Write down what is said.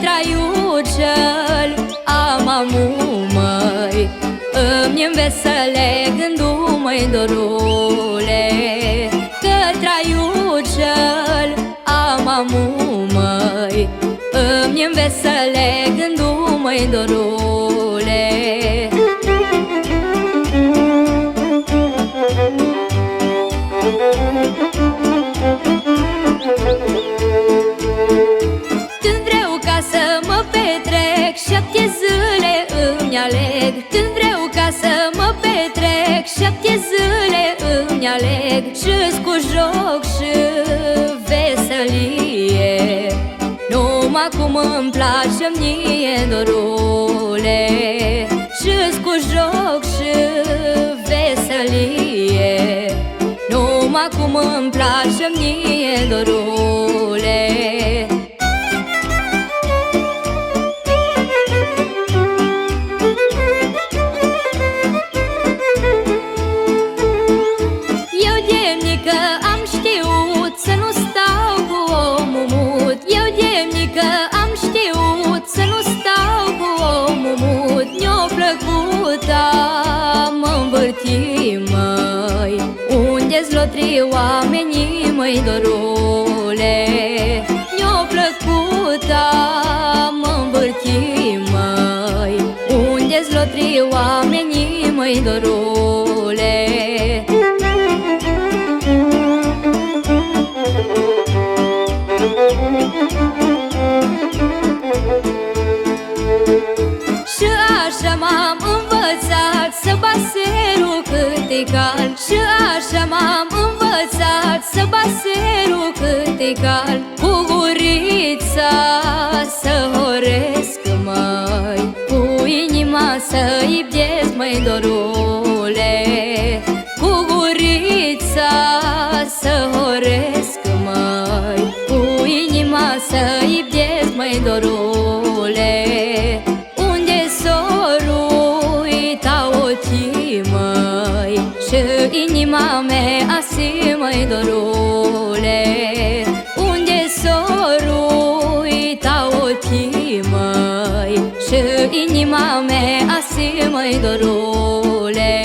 traiul cel am amumăi, îmi vesele gândul, măi dorule, că traiul cel am amumăi, îmi vesele gândul, măi dorule. Când vreau ca să mă petrec, 7 zile îmi aleg. Când vreau ca să mă petrec, 7 zile îmi aleg. Și-s cu joc și veselie, numai cum îmi place mie, dorule. Și-s cu joc și veselie, numai cum îmi place mie, dorule. Eu de mică am știut să nu stau cu omul mut. Eu de mică am știut să nu stau cu omul mut. Ne-o plăcut mă învârti, măi, unde-s lotri oamenii, măi, dorule. Ne-o plăcut mă învârti, măi, unde-s lotri oamenii, măi, dorule. Și așa m-am învățat să bat serul cât-i cald. Și așa m-am învățat să bat serul cât-i cald. Cu gurița să horesc, măi, cu inima să iubesc, măi, dorule. Cu gurița să horesc, măi, cu inima să iubesc, măi, dorule. Unde s-o uita ochii, măi, și inima mea asi, măi, dorule. Unde s-o uita ochii, măi, și inima mea asi, măi, dorule.